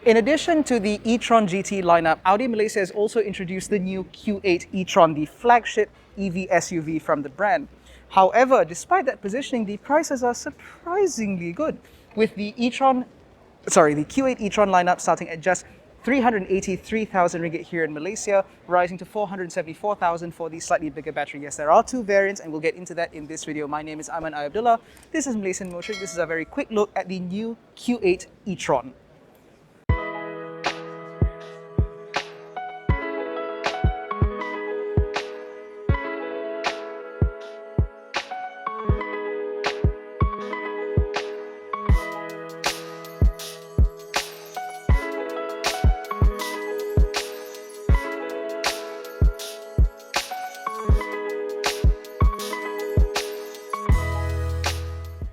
In addition to the e-TRON GT lineup, Audi Malaysia has also introduced the new Q8 e-TRON, the flagship EV SUV from the brand. However, despite that positioning, the prices are surprisingly good, with the Q8 e-TRON lineup starting at just 383,000 ringgit here in Malaysia, rising to 474,000 for the slightly bigger battery. Yes, there are two variants, and we'll get into that in this video. My name is AIMAN ABDULLAH. This is MalaysianMotoring. This is a very quick look at the new Q8 e-TRON.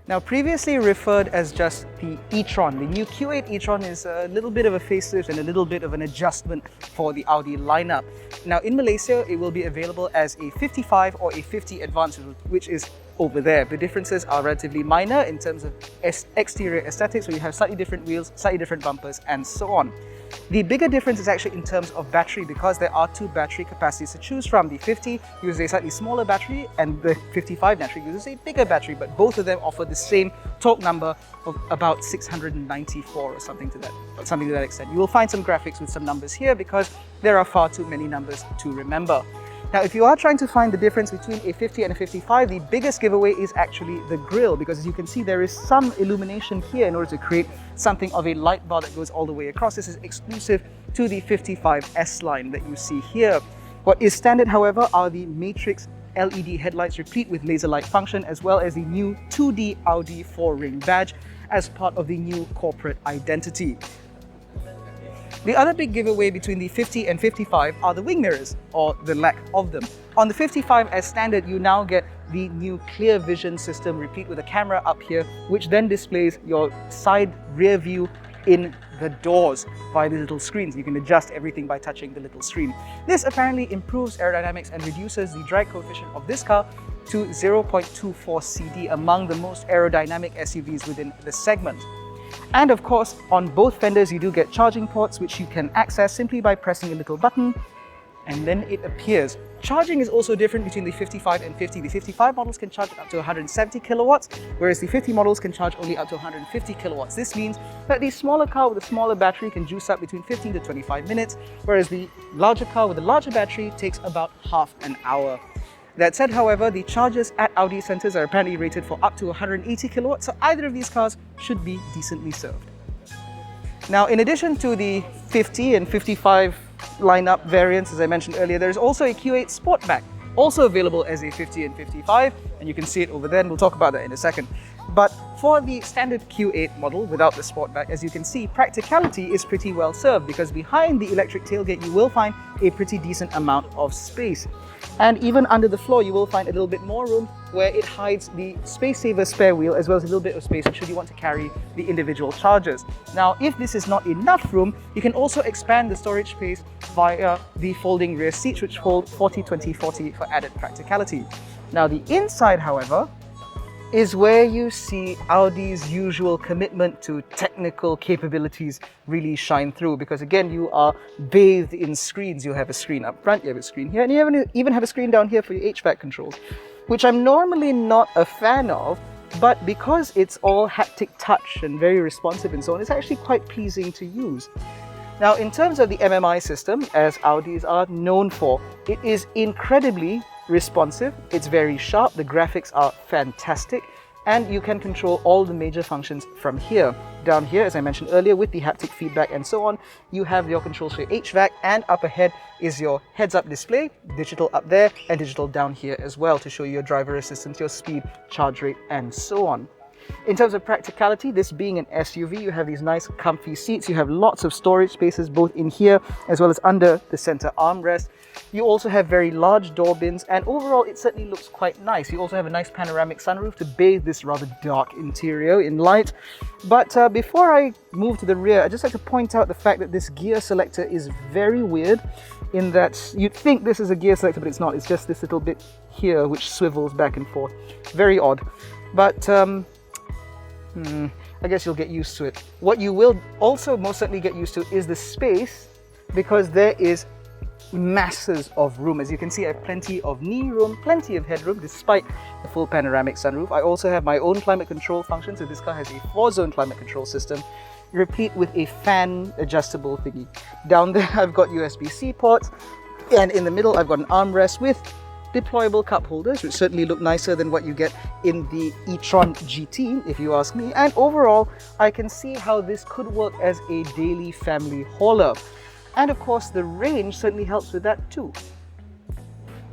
Now, previously referred as just the e-TRON, the new Q8 e-TRON is a little bit of a facelift and a little bit of an adjustment for the Audi lineup. Now, in Malaysia, it will be available as a 55 or a 50 Advanced, which is over there. The differences are relatively minor in terms of exterior aesthetics, where you have slightly different wheels, slightly different bumpers, and so on. The bigger difference is actually in terms of battery, because there are two battery capacities to choose from. The 50 uses a slightly smaller battery, and the 55 naturally uses a bigger battery, but both of them offer the same torque number of about 694 or something to that extent. You will find some graphics with some numbers here because there are far too many numbers to remember. Now, if you are trying to find the difference between a 50 and a 55, the biggest giveaway is actually the grille, because as you can see, there is some illumination here in order to create something of a light bar that goes all the way across. This is exclusive to the 55S line that you see here. What is standard, however, are the matrix LED headlights replete with laser light function, as well as the new 2D Audi 4-ring badge as part of the new corporate identity. The other big giveaway between the 50 and 55 are the wing mirrors, or the lack of them. On the 55 as standard, you now get the new clear vision system replete with a camera up here, which then displays your side rear view in the doors via the little screens. You can adjust everything by touching the little screen. This apparently improves aerodynamics and reduces the drag coefficient of this car to 0.24 CD, among the most aerodynamic SUVs within the segment. And of course, on both fenders, you do get charging ports, which you can access simply by pressing a little button, and then it appears. Charging is also different between the 55 and 50. The 55 models can charge up to 170 kilowatts, whereas the 50 models can charge only up to 150 kilowatts. This means that the smaller car with a smaller battery can juice up between 15 to 25 minutes, whereas the larger car with a larger battery takes about half an hour. That said, however, the chargers at Audi centers are apparently rated for up to 180 kilowatts, so either of these cars should be decently served. Now, in addition to the 50 and 55 lineup variants, as I mentioned earlier, there's also a Q8 Sportback, also available as a 50 and 55, and you can see it over there, and we'll talk about that in a second. But for the standard Q8 model without the Sportback, as you can see, Practicality is pretty well served, because behind the electric tailgate you will find a pretty decent amount of space. And even under the floor you will find a little bit more room where it hides the space saver spare wheel, as well as a little bit of space should you want to carry the individual chargers. Now, if this is not enough room, you can also expand the storage space via the folding rear seats, which hold 40-20-40 for added practicality. Now, the inside, however, is where you see Audi's usual commitment to technical capabilities really shine through, because again, you are bathed in screens. You have a screen up front, you have a screen here, and you even have a screen down here for your HVAC controls, which I'm normally not a fan of, but because it's all haptic touch and very responsive and so on, it's actually quite pleasing to use. Now, in terms of the MMI system, as Audis are known for, it is incredibly responsive, it's very sharp, the graphics are fantastic, and you can control all the major functions from here. Down here, as I mentioned earlier, with the haptic feedback and so on, you have your controls for your HVAC, and up ahead is your heads-up display, digital up there and digital down here as well to show you your driver assistance, your speed, charge rate, and so on. In terms of practicality, this being an SUV, you have these nice comfy seats, you have lots of storage spaces both in here as well as under the center armrest. You also have very large door bins, and overall it certainly looks quite nice. You also have a nice panoramic sunroof to bathe this rather dark interior in light. But before I move to the rear, I'd just like to point out the fact that this gear selector is very weird, in that you'd think this is a gear selector, but it's not. It's just this little bit here which swivels back and forth. Very odd. But I guess you'll get used to it. What you will also most certainly get used to is the space, because there is masses of room. As you can see, I have plenty of knee room, plenty of headroom despite the full panoramic sunroof. I also have my own climate control function, so this car has a 4-zone climate control system, replete with a fan adjustable thingy. Down there I've got USB-C ports, and in the middle I've got an armrest with deployable cup holders, which certainly look nicer than what you get in the e-TRON GT, if you ask me. And overall, I can see how this could work as a daily family hauler. And of course, the range certainly helps with that too.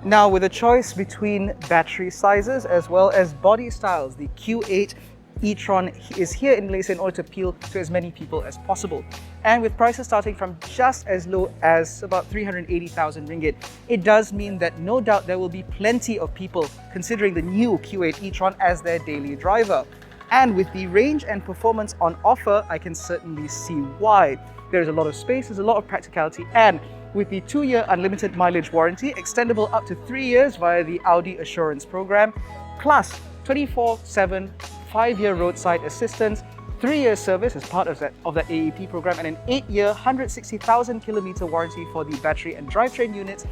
Now, with a choice between battery sizes as well as body styles, the Q8 e-TRON is here in Malaysia in order to appeal to as many people as possible. And with prices starting from just as low as about 380,000 ringgit, it does mean that no doubt there will be plenty of people considering the new Q8 e-TRON as their daily driver. And with the range and performance on offer, I can certainly see why. There's a lot of space, there's a lot of practicality, and with the 2-year unlimited mileage warranty, extendable up to 3 years via the Audi Assurance Program, plus 24/7 5-year roadside assistance, 3-year service as part of that AEP program, and an 8-year 160,000 kilometer warranty for the battery and drivetrain units,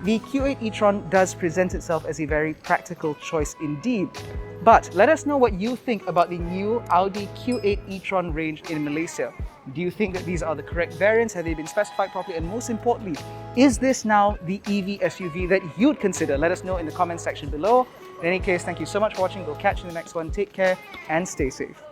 the Q8 e-TRON does present itself as a very practical choice indeed. But let us know what you think about the new Audi Q8 e-TRON range in Malaysia. Do you think that these are the correct variants? Have they been specified properly? And most importantly, is this now the EV SUV that you'd consider? Let us know in the comments section below. In any case, thank you so much for watching. We'll catch you in the next one. Take care and stay safe.